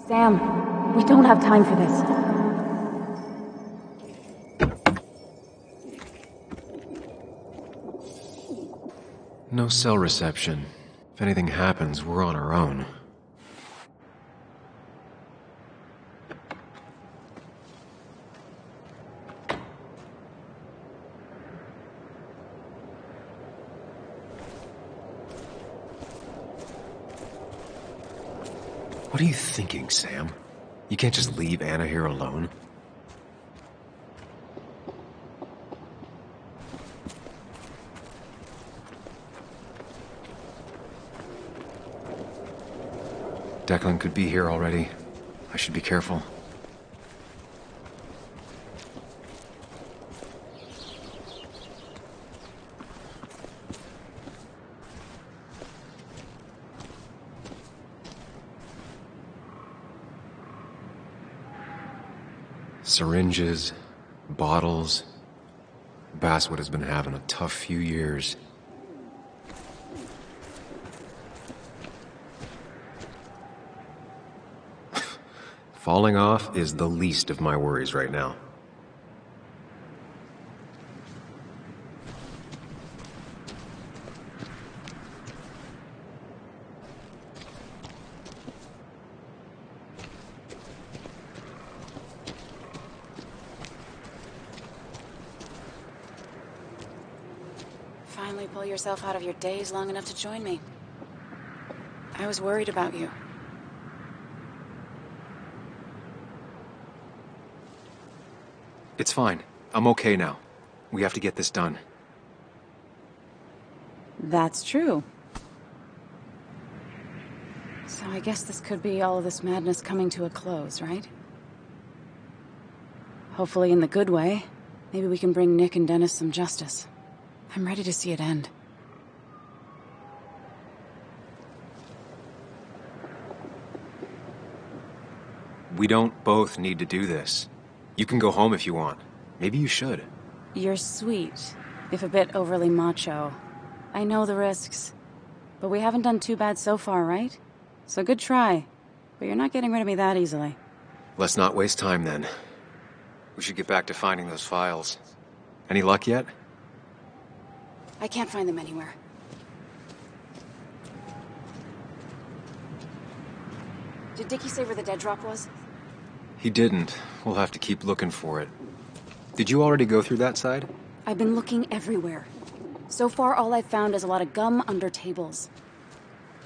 Sam, we don't have time for this. No cell reception. If anything happens, we're on our own. What are you thinking, Sam? You can't just leave Anna here alone. Declan could be here already. I should be careful. Syringes, bottles. Basswood has been having a tough few years. Falling off is the least of my worries right now. Finally pull yourself out of your daze long enough to join me. I was worried about you. It's fine. I'm okay now. We have to get this done. That's true. So I guess this could be all of this madness coming to a close, right? Hopefully in the good way. Maybe we can bring Nick and Dennis some justice. I'm ready to see it end. We don't both need to do this. You can go home if you want. Maybe you should. You're sweet, if a bit overly macho. I know the risks. But we haven't done too bad so far, right? So good try. But you're not getting rid of me that easily. Let's not waste time then. We should get back to finding those files. Any luck yet? I can't find them anywhere. Did Dickie say where the dead drop was? He didn't. We'll have to keep looking for it. Did you already go through that side? I've been looking everywhere. So far, all I've found is a lot of gum under tables.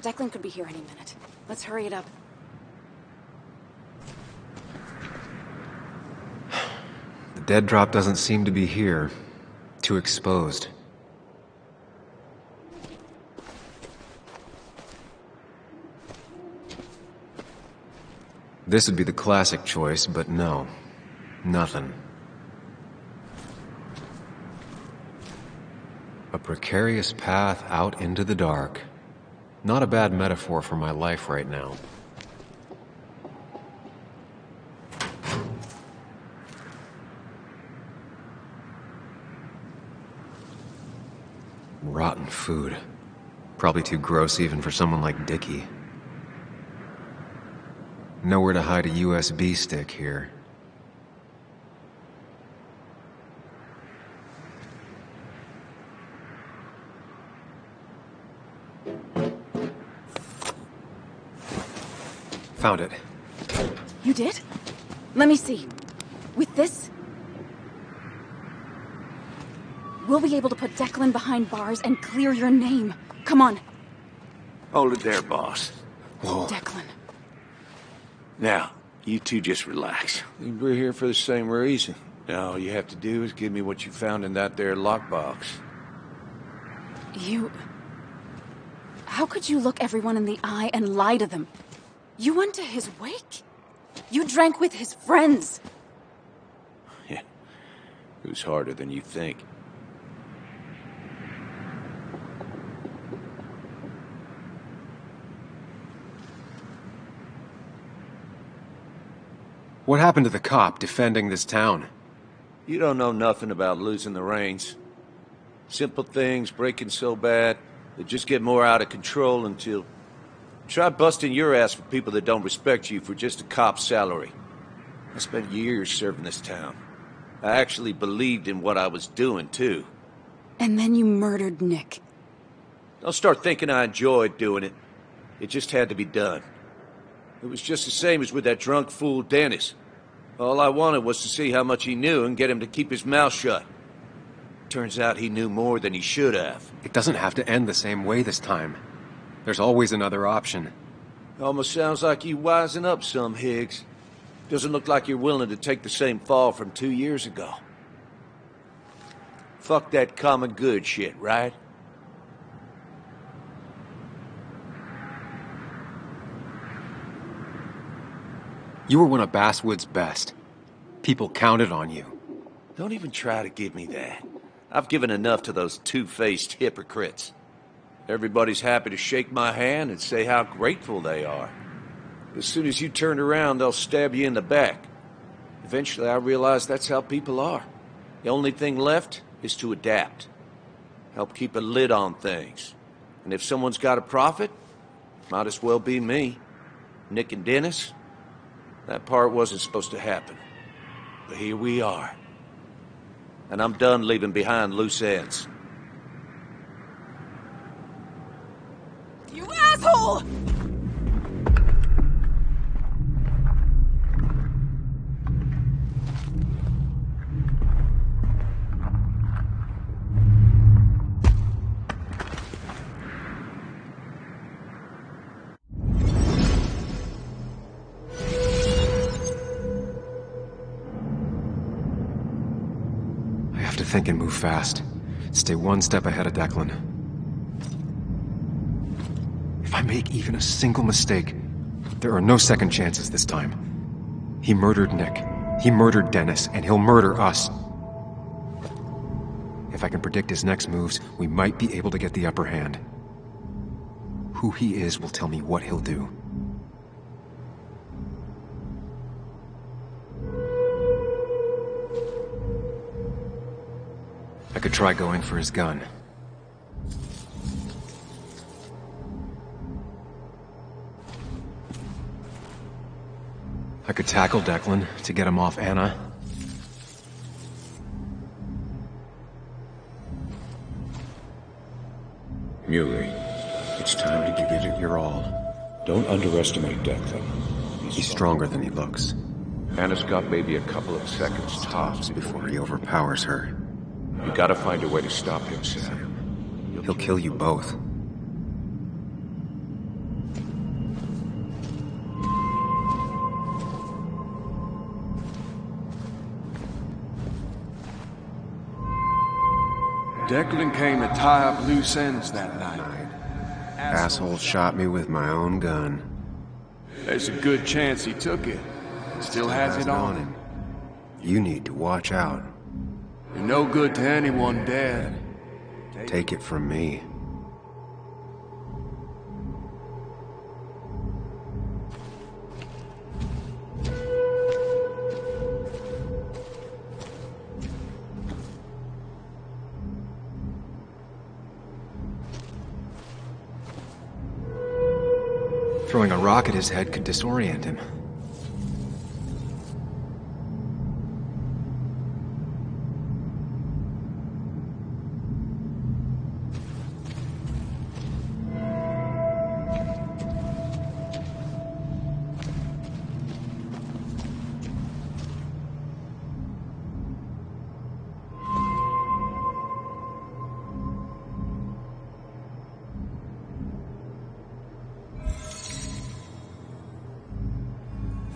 Declan could be here any minute. Let's hurry it up. The dead drop doesn't seem to be here. Too exposed. This would be the classic choice, but no. Nothing. A precarious path out into the dark. Not a bad metaphor for my life right now. Rotten food. Probably too gross even for someone like Dickie. Nowhere to hide a USB stick here. Found it. You did? Let me see. With this, we'll be able to put Declan behind bars and clear your name. Come on. Hold it there, boss. Whoa. Declan. Now, you two just relax. We're here for the same reason. Now, all you have to do is give me what you found in that there lockbox. You... How could you look everyone in the eye and lie to them? You went to his wake? You drank with his friends. Yeah, it was harder than you think. What happened to the cop defending this town? You don't know nothing about losing the reins. Simple things breaking so bad, they just get more out of control until Try busting your ass for people that don't respect you for just a cop's salary. I spent years serving this town. I actually believed in what I was doing, too. And then you murdered Nick. Don't start thinking I enjoyed doing it. It just had to be done. It was just the same as with that drunk fool Dennis. All I wanted was to see how much he knew and get him to keep his mouth shut. Turns out he knew more than he should have. It doesn't have to end the same way this time. There's always another option. Almost sounds like you wising up some, Higgs. Doesn't look like you're willing to take the same fall from 2 years ago. Fuck that common good shit, right? You were one of Basswood's best. People counted on you. Don't even try to give me that. I've given enough to those two-faced hypocrites. Everybody's happy to shake my hand and say how grateful they are. But as soon as you turn around, they'll stab you in the back. Eventually, I realized that's how people are. The only thing left is to adapt. Help keep a lid on things. And if someone's got a profit, might as well be me. Nick and Dennis, that part wasn't supposed to happen. But here we are. And I'm done leaving behind loose ends. You asshole! I have to think and move fast. Stay one step ahead of Declan. If I make even a single mistake, there are no second chances this time. He murdered Nick. He murdered Dennis, and he'll murder us. If I can predict his next moves, we might be able to get the upper hand. Who he is will tell me what he'll do. I could try going for his gun. I could tackle Declan to get him off Anna. Muley, it's time to give it your all. Don't underestimate Declan. He's stronger than he looks. Anna's got maybe a couple of seconds tops Before he overpowers her, You gotta find a way to stop him, Sam. he'll kill you both. Declan came to tie up loose ends that night. Asshole shot me with my own gun. There's a good chance he took it. Still has it on him. You need to watch out. You're no good to anyone dead. Take it from me. Throwing a rock at his head could disorient him.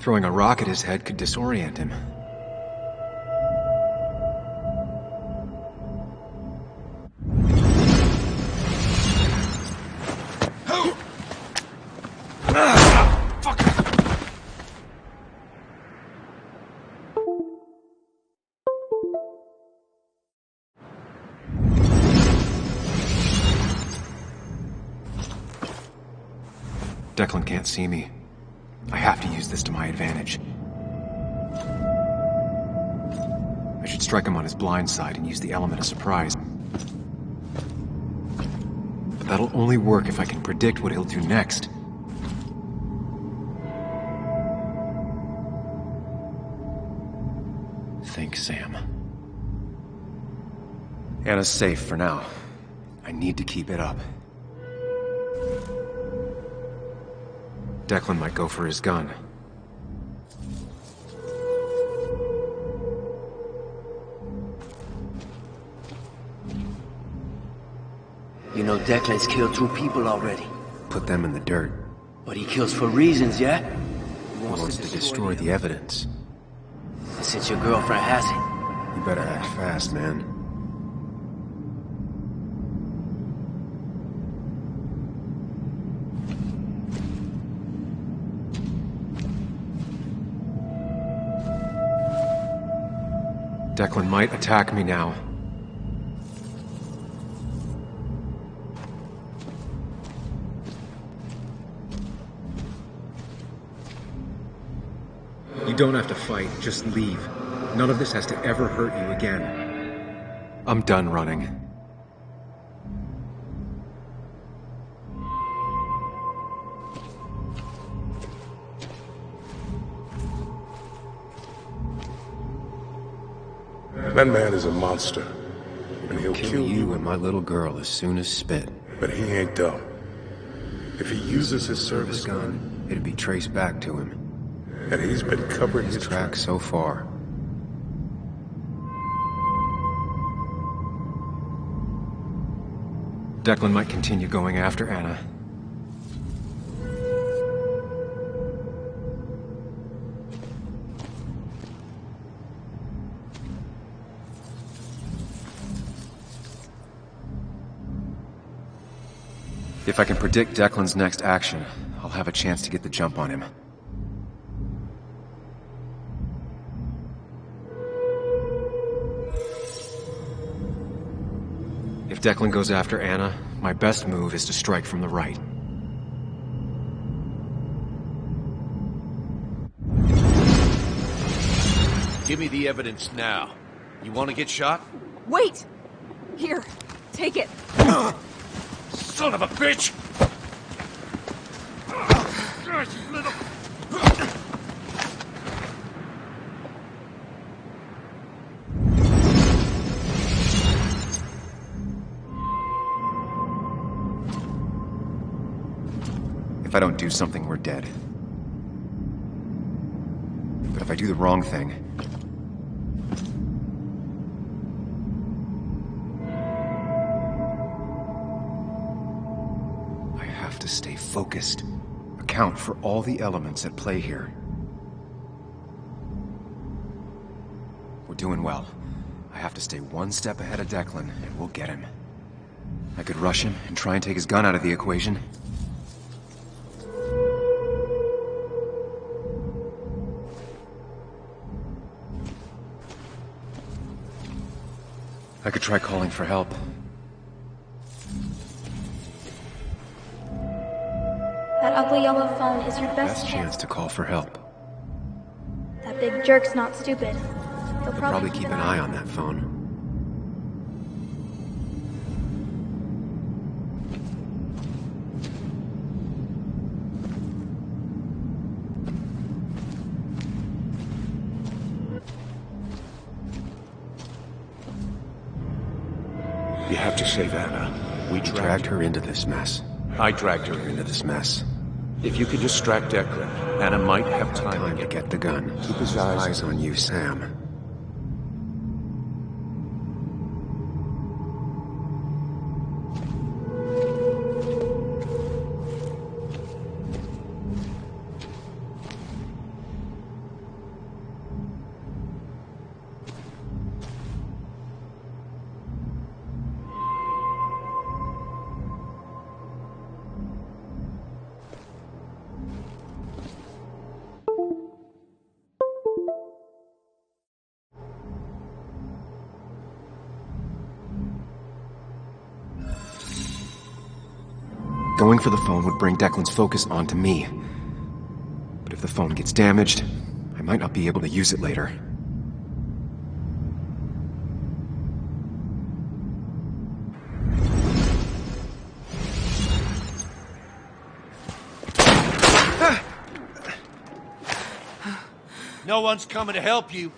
Throwing a rock at his head could disorient him. Declan can't see me. I have to use this to my advantage. I should strike him on his blind side and use the element of surprise. But that'll only work if I can predict what he'll do next. think, Sam. Anna's safe for now. I need to keep it up. Declan might go for his gun. You know Declan's killed 2 people already. Put them in the dirt. But he kills for reasons, yeah? He wants to destroy the evidence. And since your girlfriend has it... You better act fast, man. Declan might attack me now. You don't have to fight, just leave. None of this has to ever hurt you again. I'm done running. That man is a monster, and he'll Kill you and my little girl as soon as spit. But he ain't dumb. If he uses his service gun, It'd be traced back to him. and he's been covering His his tracks so far. Declan might continue going after Anna. If I can predict Declan's next action, I'll have a chance to get the jump on him. If Declan goes after Anna, my best move is to strike from the right. Give me the evidence now. You want to get shot? Wait! Here, take it. Son of a bitch! If I don't do something, we're dead. But if I do the wrong thing... I have to stay focused. Account for all the elements at play here. We're doing well. I have to stay one step ahead of Declan, and we'll get him. I could rush him and try and take his gun out of the equation. I could try calling for help. That ugly yellow phone is your best Chance to call for help. That big jerk's not stupid. He'll I'll probably keep an eye on that phone. You have to save Anna. We Dragged her into this mess. I dragged her in. Into this mess. If you could distract Declan, Anna might have time To get the gun. Keep his eyes on you, Sam. Going for the phone would bring Declan's focus onto me. But if the phone gets damaged, I might not be able to use it later. No one's coming to help you.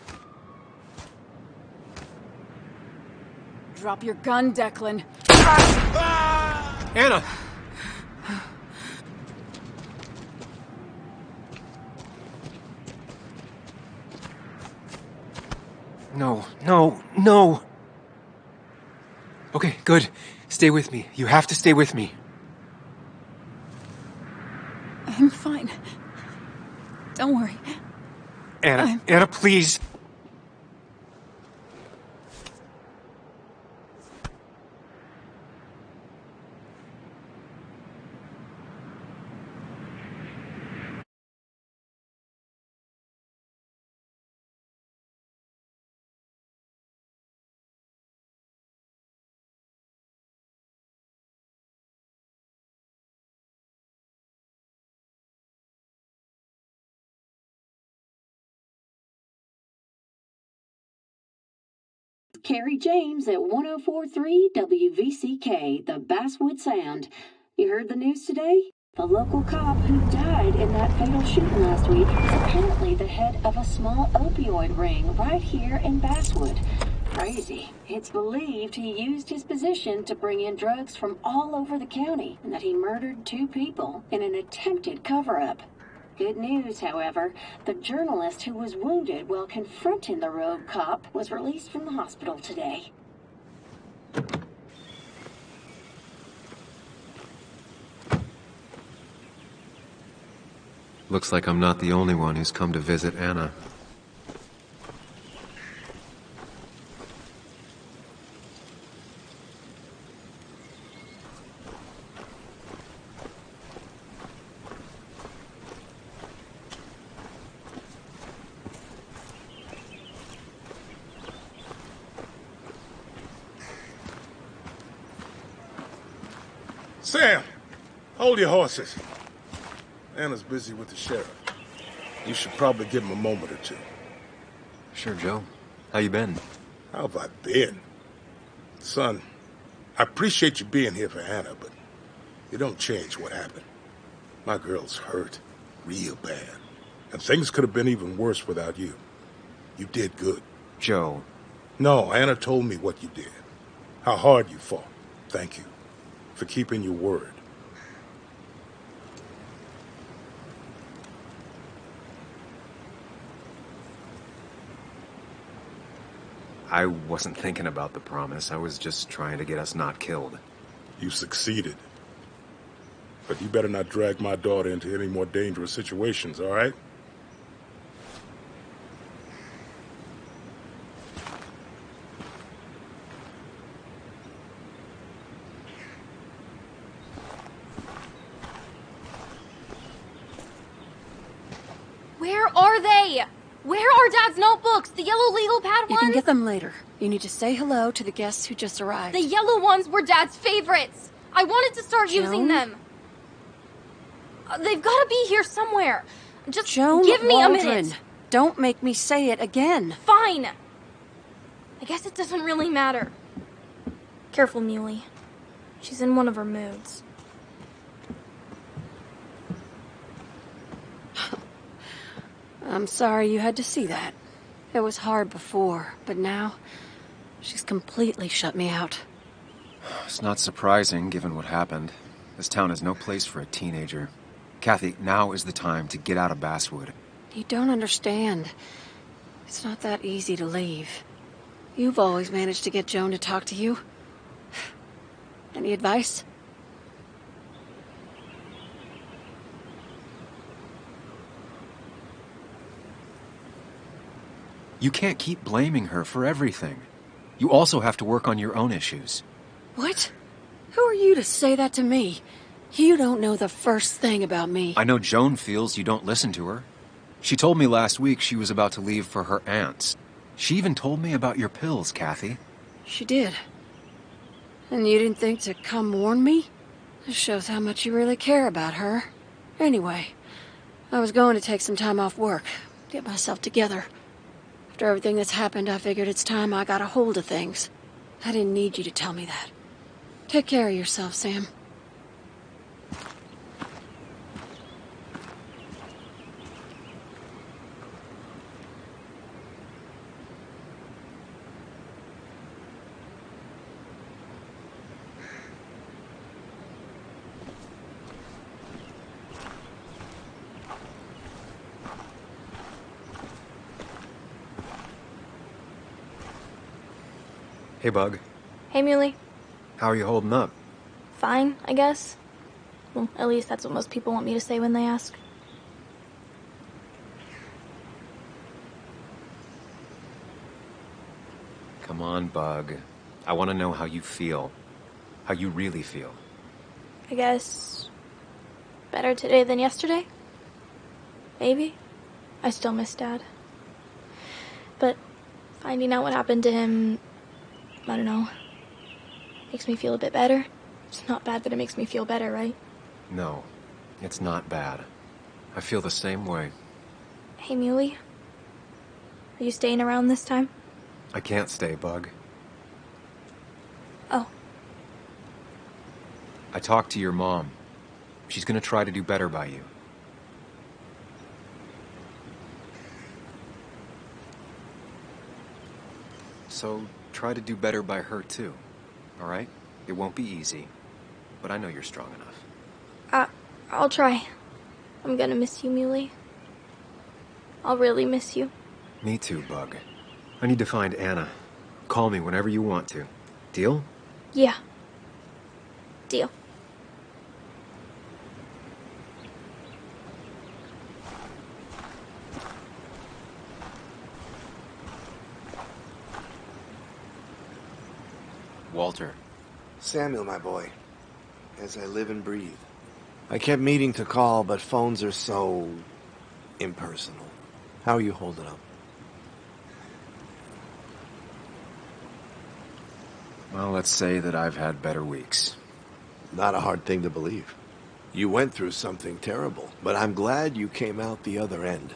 Drop your gun, Declan. Anna! No, no, no! Okay, good. Stay with me. You have to stay with me. I'm fine. Don't worry. Anna, Anna, please! Carrie James at 1043 WVCK, the Basswood Sound. You heard the news today? The local cop who died in that fatal shooting last week is apparently the head of a small opioid ring right here in Basswood. Crazy. It's believed he used his position to bring in drugs from all over the county and that he murdered 2 people in an attempted cover-up. Good news, however, the journalist who was wounded while confronting the rogue cop was released from the hospital today. Looks like I'm not the only one who's come to visit Anna. Sam, hold your horses. Anna's busy with the sheriff. You should probably give him a moment or two. Sure, Joe. How you been? How have I been? Son, I appreciate you being here for Anna, but you don't change what happened. My girl's hurt, real bad. And things could have been even worse without you. You did good. Joe. No, Anna told me what you did. How hard you fought. Thank you for keeping your word. I wasn't thinking about the promise. I was just trying to get us not killed. You succeeded. But you better not drag my daughter into any more dangerous situations, all right? Where are they? Where are Dad's notebooks? The yellow legal pad ones? You can get them later. You need to say hello to the guests who just arrived. The yellow ones were Dad's favorites. I wanted to start using them. They've got to be here somewhere. Just Joan give me Waldron. a minute. Don't make me say it again. Fine. I guess it doesn't really matter. Careful, Muley. She's in one of her moods. I'm sorry you had to see that. It was hard before, but now she's completely shut me out. It's not surprising, given what happened. This town is no place for a teenager. Kathy, now is the time to get out of Basswood. You don't understand. It's not that easy to leave. You've always managed to get Joan to talk to you. Any advice? You can't keep blaming her for everything. You also have to work on your own issues. What? Who are you to say that to me? You don't know the first thing about me. I know Joan feels you don't listen to her. She told me last week she was about to leave for her aunt's. She even told me about your pills, Kathy. She did. And you didn't think to come warn me? This shows how much you really care about her. Anyway, I was going to take some time off work, get myself together. After everything that's happened, I figured it's time I got a hold of things. I didn't need you to tell me that. Take care of yourself, Sam. Hey, Bug. Hey, Muley. How are you holding up? Fine, I guess. Well, at least that's what most people want me to say when they ask. Come on, Bug. I want to know how you feel. How you really feel. I guess... better today than yesterday? Maybe. I still miss Dad. But finding out what happened to him... I don't know. Makes me feel a bit better. It's not bad, but it makes me feel better, right? No, it's not bad. I feel the same way. Hey, Muley. Are you staying around this time? I can't stay, Bug. Oh. I talked to your mom. She's gonna try to do better by you. So, try to do better by her, too. Alright? It won't be easy. But I know you're strong enough. I'll try. I'm gonna miss you, Muley. I'll really miss you. Me too, Bug. I need to find Anna. Call me whenever you want to. Deal? Yeah. Deal. Walter. Samuel, my boy. As I live and breathe. I kept meaning to call, but phones are so... impersonal. How are you holding up? Well, let's say that I've had better weeks. Not a hard thing to believe. You went through something terrible, but I'm glad you came out the other end.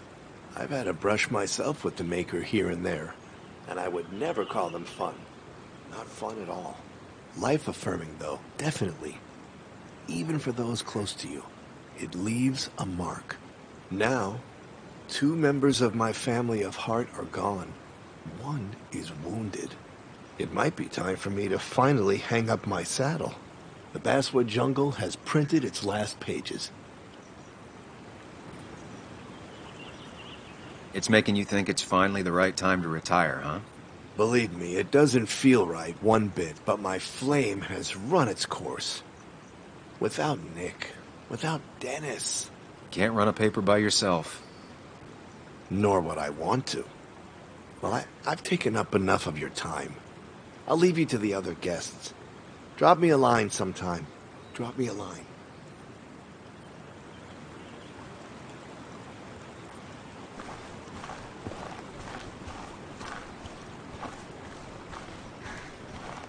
I've had a brush myself with the Maker here and there, and I would never call them fun. Not fun at all. Life-affirming, though, definitely. Even for those close to you, it leaves a mark. Now, 2 members of my family of heart are gone. 1 is wounded. It might be time for me to finally hang up my saddle. The Basswood Jungle has printed its last pages. It's making you think it's finally the right time to retire, huh? Believe me, it doesn't feel right one bit, but my flame has run its course. Without Nick, without Dennis. Can't run a paper by yourself. Nor would I want to. Well, I've taken up enough of your time. I'll leave you to the other guests. Drop me a line sometime. Drop me a line.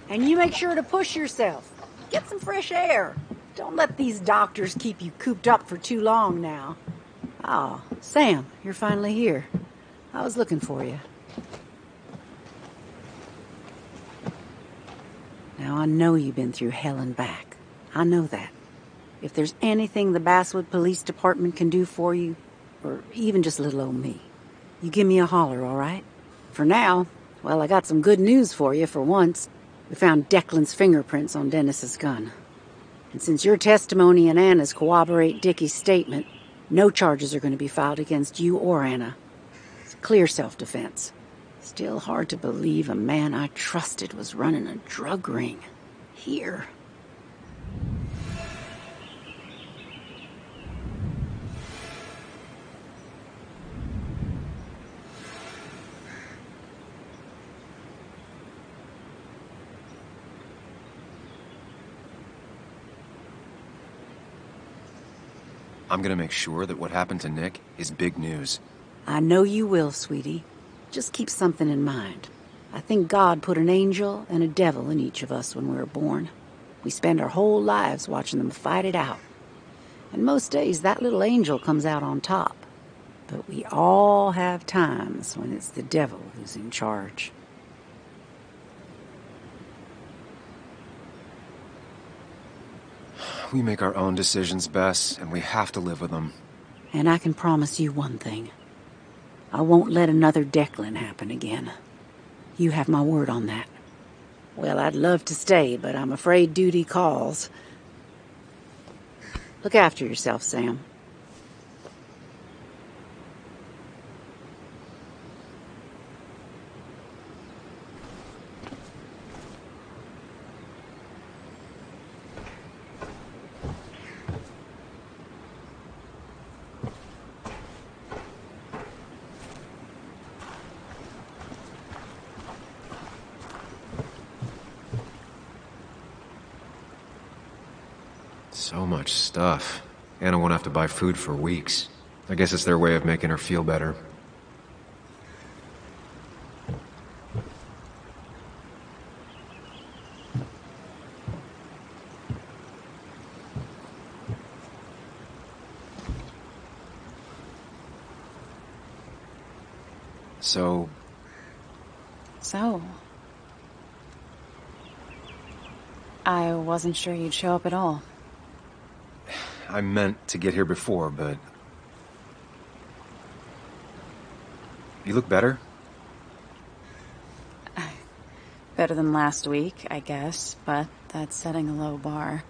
And you make sure to push yourself. Get some fresh air. Don't let these doctors keep you cooped up for too long now. Oh, Sam, you're finally here. I was looking for you. Now, I know you've been through hell and back. I know that. If there's anything the Basswood Police Department can do for you, or even just little old me, you give me a holler, all right? For now, well, I got some good news for you for once. We found Declan's fingerprints on Dennis's gun. And since your testimony and Anna's corroborate Dickie's statement, no charges are going to be filed against you or Anna. It's clear self-defense. Still hard to believe a man I trusted was running a drug ring. Here. I'm gonna make sure that what happened to Nick is big news. I know you will, sweetie. Just keep something in mind. I think God put an angel and a devil in each of us when we were born. We spend our whole lives watching them fight it out. And most days that little angel comes out on top. But we all have times when it's the devil who's in charge. We make our own decisions, Bess, and we have to live with them. And I can promise you one thing. I won't let another Declan happen again. You have my word on that. Well, I'd love to stay, but I'm afraid duty calls. Look after yourself, Sam. So much stuff. Anna won't have to buy food for weeks. I guess it's their way of making her feel better. So... I wasn't sure you'd show up at all. I meant to get here before, but... You look better? Better than last week, I guess, but that's setting a low bar.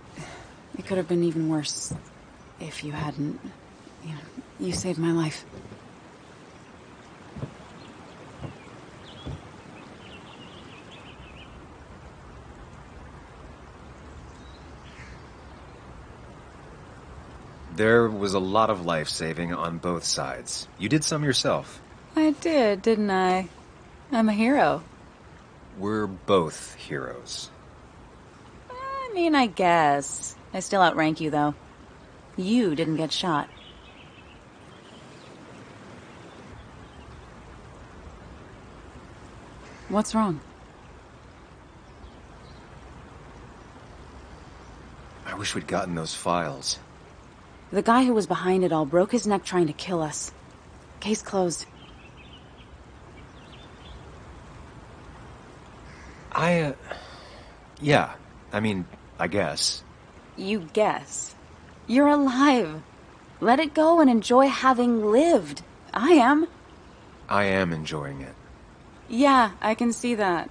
It could have been even worse if you hadn't... You saved my life. There was a lot of life-saving on both sides. You did some yourself. I did, didn't I? I'm a hero. We're both heroes. I mean, I guess. I still outrank you, though. You didn't get shot. What's wrong? I wish we'd gotten those files. The guy who was behind it all broke his neck trying to kill us. Case closed. Yeah. I mean, I guess. You guess. You're alive. Let it go and enjoy having lived. I am. I am enjoying it. Yeah, I can see that.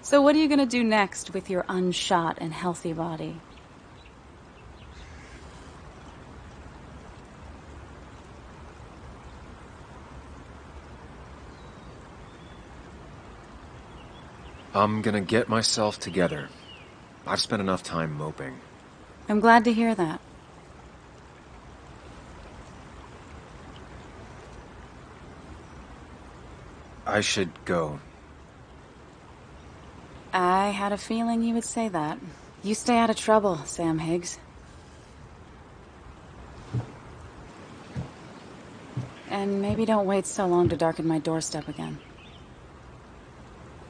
So what are you gonna do next with your unshot and healthy body? I'm gonna get myself together. I've spent enough time moping. I'm glad to hear that. I should go. I had a feeling you would say that. You stay out of trouble, Sam Higgs. And maybe don't wait so long to darken my doorstep again.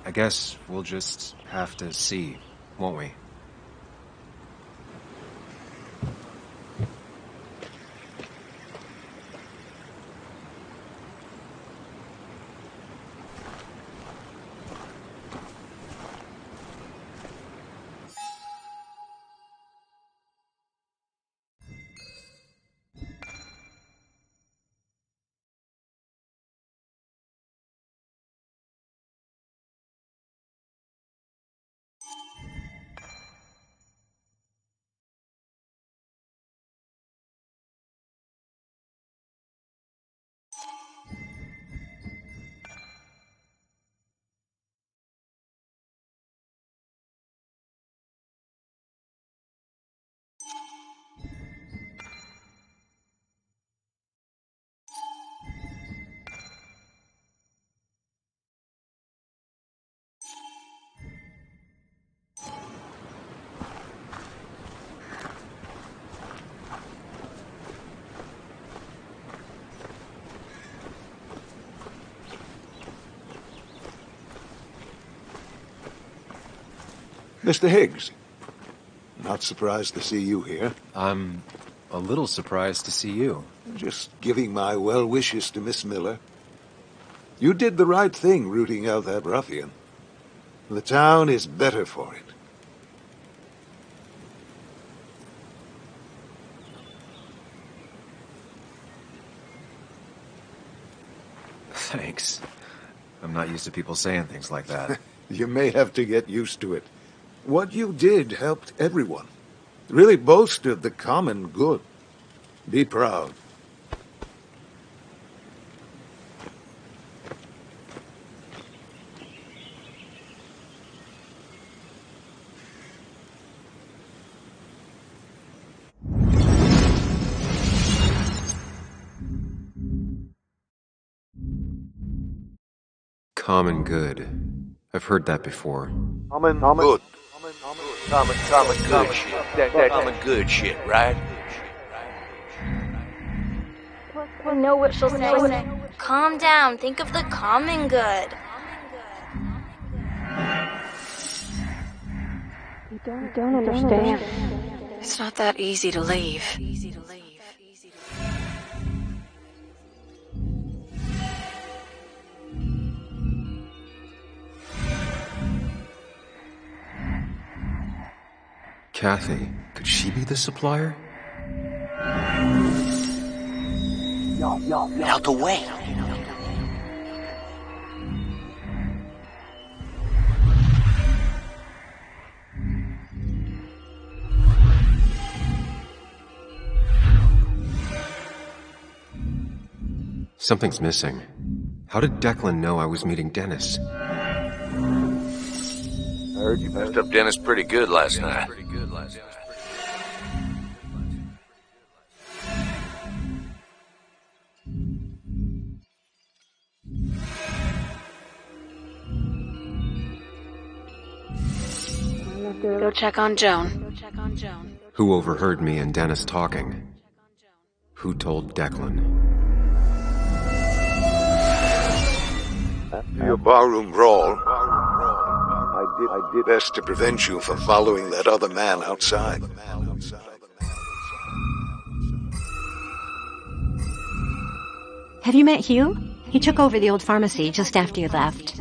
I guess we'll just have to see, won't we? Mr. Higgs, not surprised to see you here. I'm a little surprised to see you. Just giving my well wishes to Miss Miller. You did the right thing rooting out that ruffian. The town is better for it. Thanks. I'm not used to people saying things like that. You may have to get used to it. What you did helped everyone. Really bolstered the common good. Be proud. Common good. I've heard that before. Common good. Common good shit. Common good shit, right? I know what she'll say. Calm down. Think of the common good. You don't understand. It's not that easy to leave. Kathy, could she be the supplier? Out the way. Something's missing. How did Declan know I was meeting Dennis? I heard you messed up Dennis pretty good last night. Go check on Joan. Who overheard me and Dennis talking? Who told Declan? After your barroom brawl, I did best to prevent you from following that other man outside. Have you met Hugh? He took over the old pharmacy just after you left.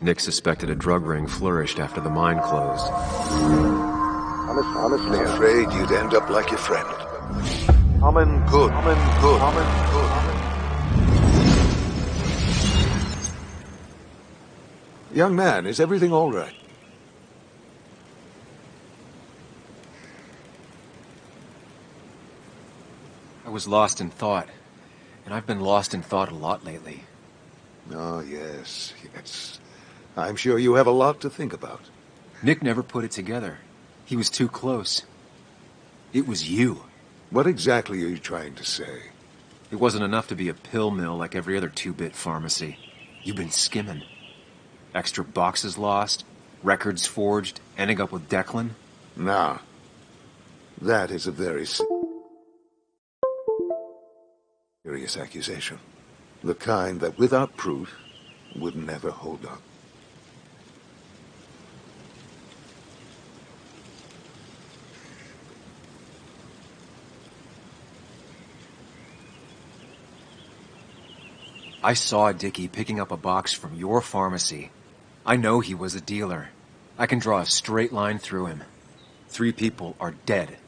Nick suspected a drug ring flourished after the mine closed. Honestly, afraid you'd end up like your friend. Common good. Young man, is everything all right? I was lost in thought, and I've been lost in thought a lot lately. Oh, yes. I'm sure you have a lot to think about. Nick never put it together. He was too close. It was you. What exactly are you trying to say? It wasn't enough to be a pill mill like every other two-bit pharmacy. You've been skimming. Extra boxes lost, records forged, ending up with Declan. Nah. That is a very serious accusation. The kind that, without proof, would never hold up. I saw Dickie picking up a box from your pharmacy. I know he was a dealer. I can draw a straight line through him. 3 people are dead.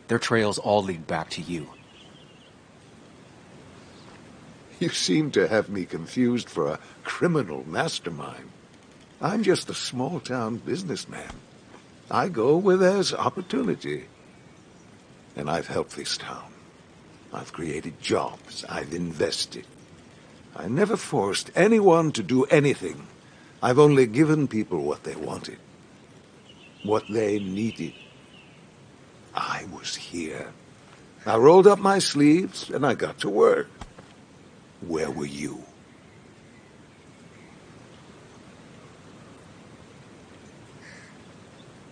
Their trails all lead back to you. You seem to have me confused for a criminal mastermind. I'm just a small-town businessman. I go where there's opportunity. And I've helped this town. I've created jobs. I've invested. I never forced anyone to do anything. I've only given people what they wanted. What they needed. I was here. I rolled up my sleeves and I got to work. Where were you?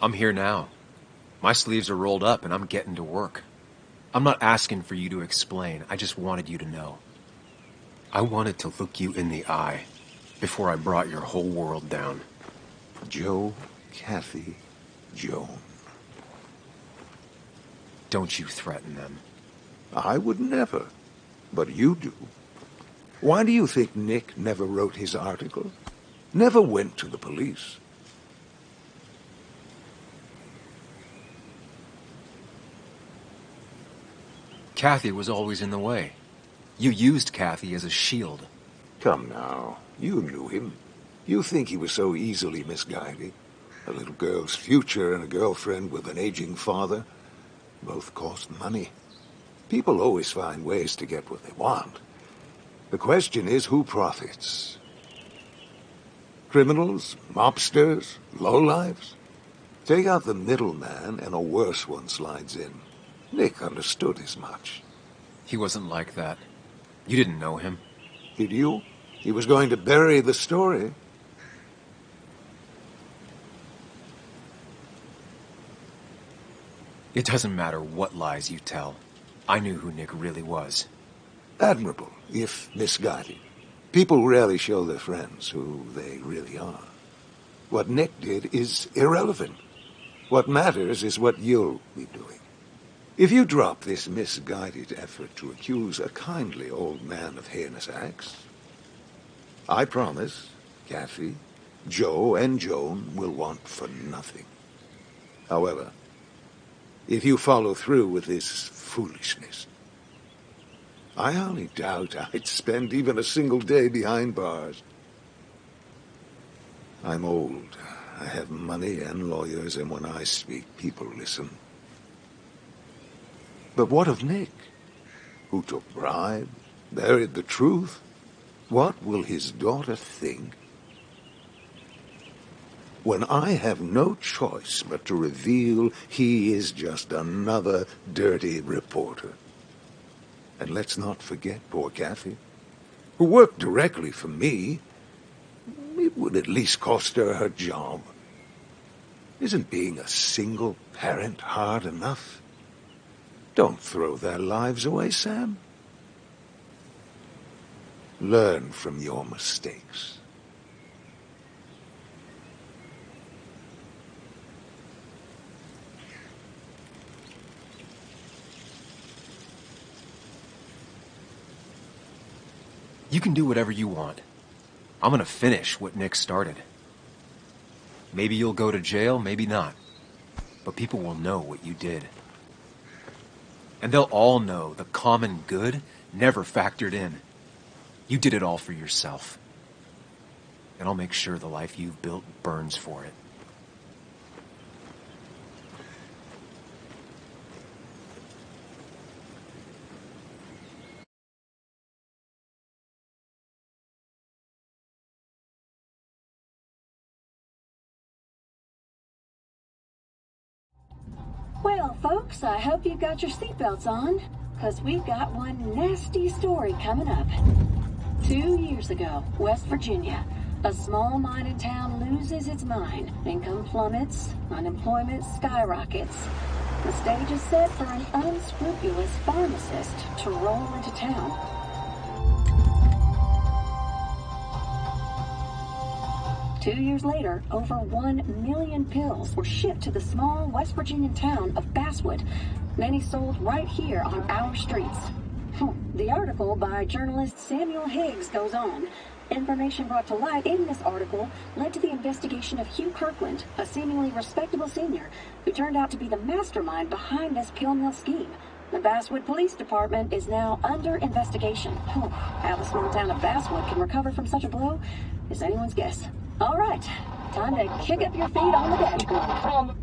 I'm here now. My sleeves are rolled up and I'm getting to work. I'm not asking for you to explain. I just wanted you to know. I wanted to look you in the eye before I brought your whole world down. Joe, Kathy, Joan. Don't you threaten them. I would never, but you do. Why do you think Nick never wrote his article? Never went to the police? Kathy was always in the way. You used Kathy as a shield. Come now, you knew him. You think he was so easily misguided? A little girl's future and a girlfriend with an aging father both cost money. People always find ways to get what they want. The question is, who profits? Criminals? Mobsters? Lowlifes? Take out the middleman and a worse one slides in. Nick understood as much. He wasn't like that. You didn't know him. Did you? He was going to bury the story. It doesn't matter what lies you tell. I knew who Nick really was. Admirable, if misguided. People rarely show their friends who they really are. What Nick did is irrelevant. What matters is what you'll be doing. If you drop this misguided effort to accuse a kindly old man of heinous acts, I promise Kathy, Joe, and Joan will want for nothing. However, if you follow through with this foolishness, I hardly doubt I'd spend even a single day behind bars. I'm old. I have money and lawyers, and when I speak, people listen. But what of Nick, who took bribes, buried the truth? What will his daughter think when I have no choice but to reveal he is just another dirty reporter? And let's not forget poor Kathy, who worked directly for me. It would at least cost her her job. Isn't being a single parent hard enough? Don't throw their lives away, Sam. Learn from your mistakes. You can do whatever you want. I'm gonna finish what Nick started. Maybe you'll go to jail, maybe not. But people will know what you did. And they'll all know the common good never factored in. You did it all for yourself. And I'll make sure the life you've built burns for it. Well, folks, I hope you've got your seatbelts on, because we've got one nasty story coming up. 2 years ago, West Virginia, a small mining town loses its mind. Income plummets, unemployment skyrockets. The stage is set for an unscrupulous pharmacist to roll into town. Two years later, over 1 million pills were shipped to the small West Virginian town of Basswood, many sold right here on our streets. The article by journalist Samuel Higgs goes on. Information brought to light in this article led to the investigation of Hugh Kirkland, a seemingly respectable senior who turned out to be the mastermind behind this pill mill scheme. The Basswood Police Department is now under investigation. How the small town of Basswood can recover from such a blow is anyone's guess. All right, time to kick up your feet on the dash.